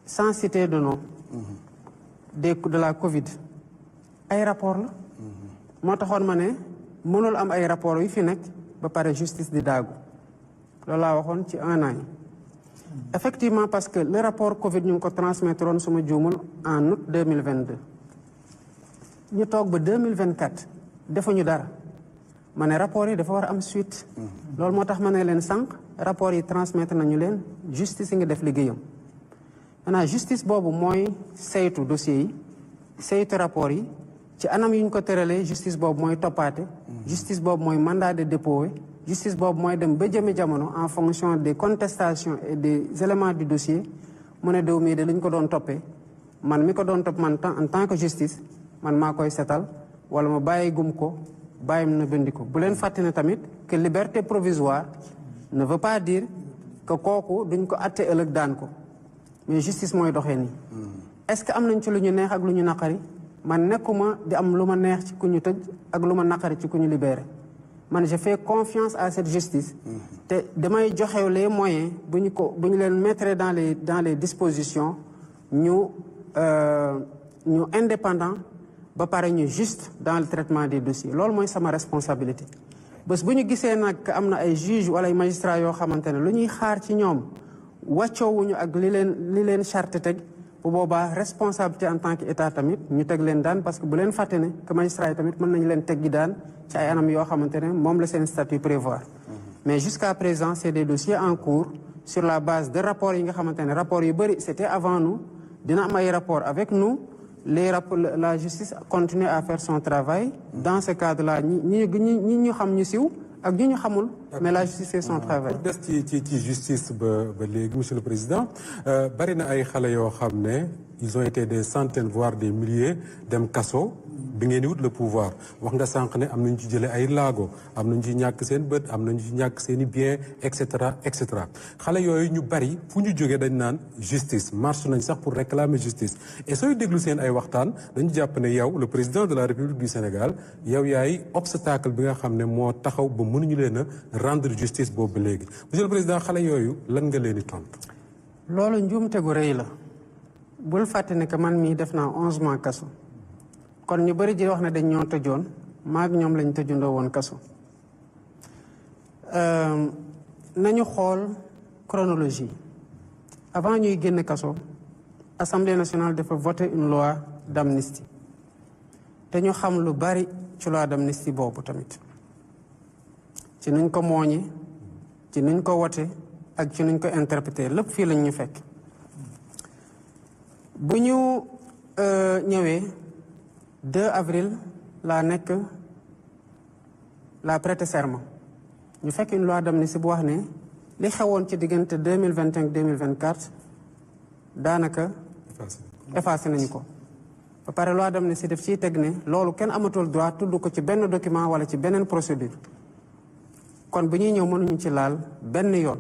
sans citer de nom de la Covid ay rapport la moo taxoon ma ne mënul am ay rapport yu fi nekk ba pare justice di daagu loolu laa waxoon ci 1 an yi effectivement parce que le rapport Covid ñu ngi ko transmettre woon suma juumul en août 2022 ñu toog ba 2024 defuñu dara ma ne rapport yi dafa war a am suite loolu moo tax ma ne leen sànq rapport yi transmettre nañu leen justice yi nga def liggéeyam maintenant justice boobu mooy saytu dossiers yi saytu rapport yi ci anam yu ñu ko tëralee justice boobu mooy toppaate justice boobu mooy mandat de dépôt justice boobu mooy dem ba jëmi jamono en fonction des contestations et des éléments du dossier mu ne déw mii de li ñu ko doon toppee man mi ko doon topp man en tant que justice man maa koy setal wala ma bàyyi gum ko bàyyim na bëndi ko bu leen fàtte ne tamit que liberté provisoire ne veut pas dire que kooku duñ ko atte ëllëg daan ko mais justice mooy doxee nii est-ce que am nañ ci lu ñu neex ak lu ñu naqari man nekkuma di am lu ma neex ci ku ñu tëj ak lu ma naqari ci ku ñu libéré man je fais confiance à cette justice te damay joxe les moyens bu ñu leen mettre dans les dispositions ñu indépendant ba pare ñu juste dans le traitement des dossiers loolu mooy sama responsabilité bés bu ñu gisee nag am na ay juge wala ay magistrats yoo xamante ne lu ñuy xaar ci ñoom wàccoowuñu ak li leen charte teg bu boobaa responsabilité en tant que état tamit ñu teg leen daan parce que bu leen fàtte ne que magistrats yi tamit mën nañu leen teggi daan ci ay anam yoo xamante ne moom la seen statut prévoir mais jusqu'à présent c'est des dossiers en cours sur la base de rapports yi nga xamante ne rapports yu bëri c'était avant nous dina am ay rapports avec nous la justice continue à faire son travail dans ce cadre-là ñi ñu xam ñu siw ak ñi ñu xamul mais la justice fait son travail. pour des ci justice ba léegi monsieur le président bari na ay xale yoo xam ne ils ont été des centaines voire des milliers dem kaso bi ngeen di wut le pouvoir wax nga sànq ne am nañu ci jëlee ay laago am nañu ci ñàkk seen bët am nañu ci ñàkk seen i bien et cetera et cetera xale yooyu ñu bari fu ñu jógee dañ naan justice marche nañ sax pour réclamer justice et sooy déglu seen ay waxtaan dañu jàpp ne yow le président de la République du Sénégal yow yaay obstacle bi nga xam ne moo taxaw ba mënuñu leen a rendre justice boobu ba léegi monsieur le président xale yooyu lan nga leen di tontu. loolu njuumte gu rëy la bul fàtte ne que man mii def naa 11 mois kaso. kon ñu bëri ji wax ne dañ ñoo tëjoon maag ñoom lañ tëjundoo woon kaso nañu xool chronologie avant ñuy génn kaso Assemblée nationale dafa voter une loi d'amnistie te ñu xam lu bari ci loi d'amnistie boobu tamit ci nuñ ko mooñe ci nuñ ko wote ak ci nuñ ko interpréter lépp fii lañ ñu fekk bu ñu ñëwee 2 avril laa nekk la prêter serment ñu fekk une loi d'amnistie bu wax ne li xewoon ci diggante 2021 2024 daanaka effacé nañu ko ba pare loi d'amnistie def ciy teg ne loolu kenn amatul droit tudd ko ci benn document wala ci beneen procédure kon bu ñuy ñëw mënuñu ci laal benn yoon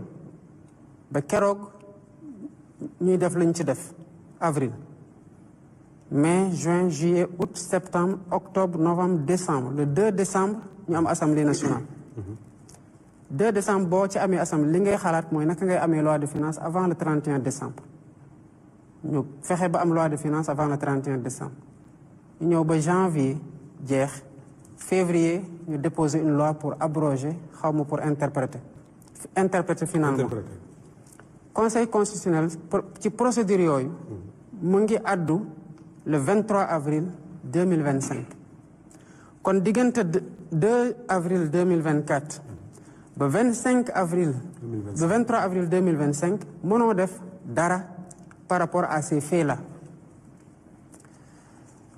ba keroog ñuy def lañ ci def avril mai juin juillet août septembre octobre novembre décembre le 2 décembre ñu am assemblée nationale 2 décembre boo ci amee assemblée li ngay xalaat mooy naka ngay amee loi de finances avant le 31 décembre ñu fexe ba am loi de finances avant le 31 décembre ñu ñëw ba janvier jeex février ñu déposer une loi pour abroger xaw ma pour interpréter finalement conseil constitutionnel ci procédure yooyu mu ngi addu le 23 avril 2025 kon diggante 2 avril 2024 ba 25 avril ba 23 avril 2025 mënoo def dara par rapport à ces faits-là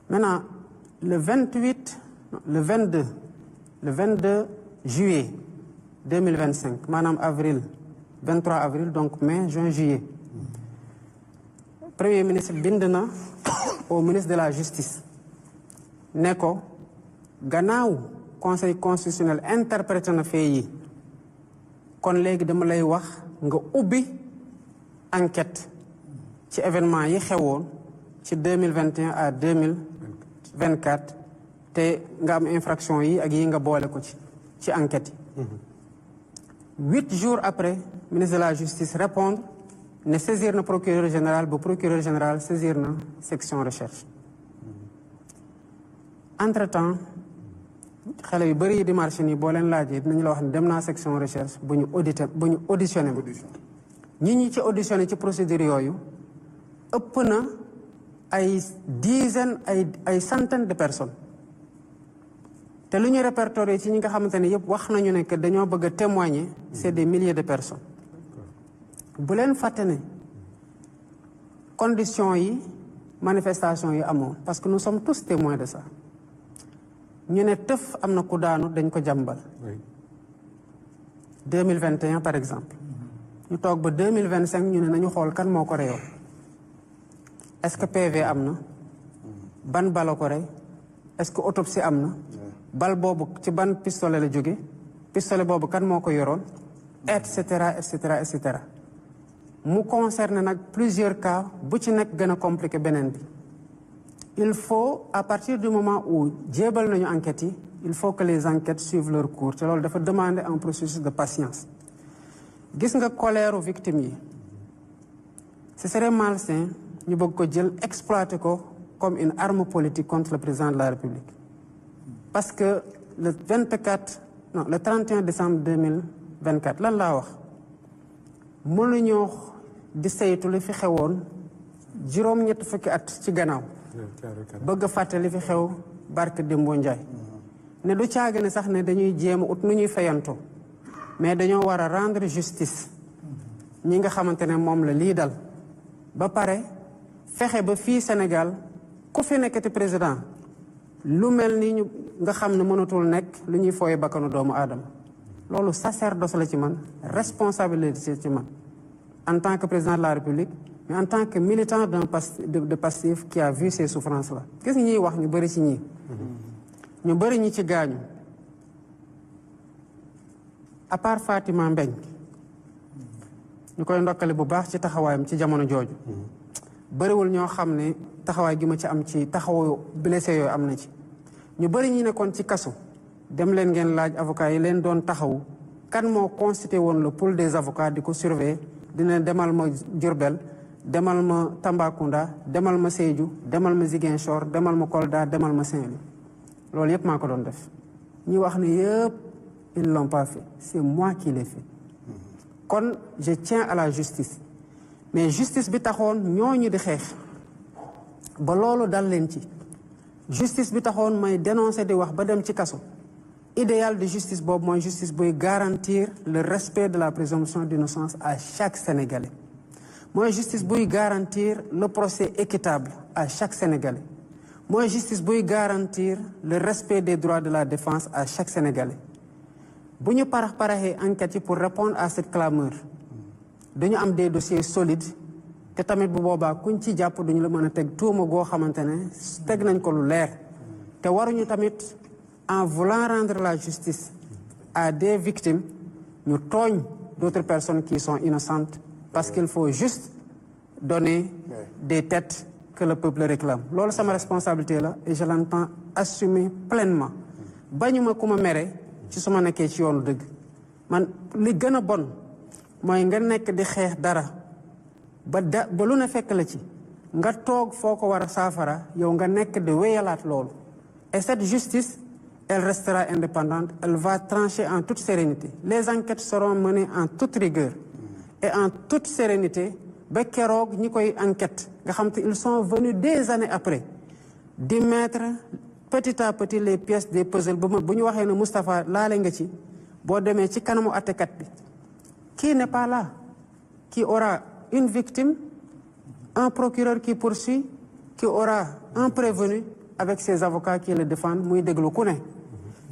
maintenant le 22 juillet 2025 maanaam avril 23 avril donc mai juin juillet premier ministre bind na au ministre de la justice ne ko gannaaw conseil constitutionnel interprété na fee yi kon léegi dama lay wax nga ubbi enquête ci événement yi xewoon ci 2021 à 2024 te nga am infraction yi ak yi nga boole ko ci enquête yi 8 jours après ministre de la justice répondre ne saisir na procureur général ba procureur général saisir na section recherche. entre temps xale yu bëri yi di marché nii boo leen laajee dinañu la wax ne dem naa section recherche bu ñu auditionné ma ñi ci auditionné ci procédure yooyu ëpp na ay dizaine ay centaine de personnes te lu ñu répertorié ci ñi nga xamante ne yëpp wax nañu ne que dañoo bëgg a témoigner c'est des milliers de personnes. bu leen fàtte ne conditions yi manifestation yi amoon parce que nous sommes tous témoins de ça ñu ne tëf am na ku daanu dañ ko jàmbal 2021 par exemple ñu toog ba 2025 ñu ne nañu xool kan moo ko reyoon est-ce que PV am na ban bala ko rey est-ce que autopsie am na bal boobu ci ban pistolet la jóge pistolet boobu kan moo ko yoroon et cetera et cetera et cetera mu concerne nag plusieurs cas bu ci nekk gën a compliqué beneen bi il faut à partir du moment où jéebal nañu enquêtes yi il faut que les enquêtes suivent leur cours te loolu dafa demander un processus de patience gis nga colère aux victimes yi ce serait malsain ñu bëgg ko jël exploiter ko comme une arme politique contre le président de la République parce que le 31 décembre 2024 lan laa wax mënuñoo di saytu li fi xewoon juróom-ñett fukki at ci gannaaw bëgg a fàtte li fi xew barke Dembo Ndiaye ne du caagi ne sax ne dañuy jéem ut nu ñuy fayantoo mais dañoo war a rendre justice ñi nga xamante ne moom la lii dal ba pare fexe ba fii Sénégal ku fi nekkati président lu mel ni ñu nga xam ne mënatul nekk lu ñuy fooye bakkanu doomu aadama loolu sacerdoce la ci man responsabilité ci man en tant que président de la République mais en tant que militant de Pastef qui a vu ces souffrances là gis nga ñuy wax ñu bëri ci ñii ñu bëri ñi ci gaañu à part Fatima Mbeñ ñu koy ndokkale bu baax ci taxawaayam ci jamono jooju bëriwul ñoo xam ne taxawaay gi ma ci am ci taxawu blessé yooyu am na ci ñu bëri ñi nekkoon ci kaso dem leen ngeen laaj avocat yi leen doon taxawu kan moo constitué woon le pool des avocats di ko surveiller dina demal ma Diourbel demal ma Tambacounda demal ma Sédhiou demal ma Ziguinchor demal ma Kolda demal ma Saint-Louis loolu yëpp maa ko doon def ñi wax ne yëpp ils l'ont pas fait c'est moi qui l'ai fait kon je tiens à la justice mais justice bi taxoon ñooñu di xeex ba loolu dal leen ci justice bi taxoon may dénoncer di wax ba dem ci kaso idéal de justice boobu mooy justice buy garantir le respect de la présomption d'innocence à chaque Sénégalais mooy justice buy garantir le procès équitable à chaque Sénégalais mooy justice buy garantir le respect des droits de la défense à chaque Sénégalais bu ñu paraxee enquête yi pour répondre à cette clameur dañu am des dossiers solides te tamit bu boobaa kuñ ci jàpp duñu la mën a teg tuuma goo xamante ne teg nañ ko lu leer te waruñu tamit en voulant rendre la justice à des victimes ñu tooñ d'autres personnes qui sont innocentes parce qu'il faut juste donner des têtes que le peuple réclame loolu sama responsabilité la et je l'entends assumer pleinement bañuma ku ma mere ci su ma nekkee ci yoonu dëgg man li gën a bon mooy nga nekk di xeex dara ba lu ne fekk la ci nga toog foo ko war a saafara yow nga nekk di wéyalaat loolu et cette justice elle restera indépendante elle va trancher en toute sérénité les enquêtes seront menées en toute rigueur et en toute sérénité ba keroog ñi koy enquête nga xam te ils sont venus des années après di mettre petit à petit les pièces des puzzles bu ñu waxee ne Moustapha laale nga ci boo demee ci kanamu attekat bi qui n'est pas là qui aura une victime un procureur qui poursuit qui aura un prévenu avec ses avocats qui le défendent muy déglu ku ne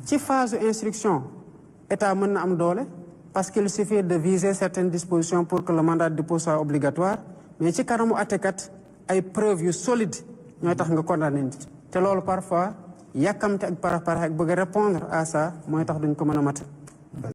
ci phase instruction état mën na am doole parce qu'il suffit de viser certaines dispositions pour que le mandat de dépôt soit obligatoire mais ci kanamu attekat ay preuves yu solides ñooy tax nga condamné nit te loolu parfois yàkkamte ak parax ak bëgg a répondre à ça mooy tax duñ ko mën a mat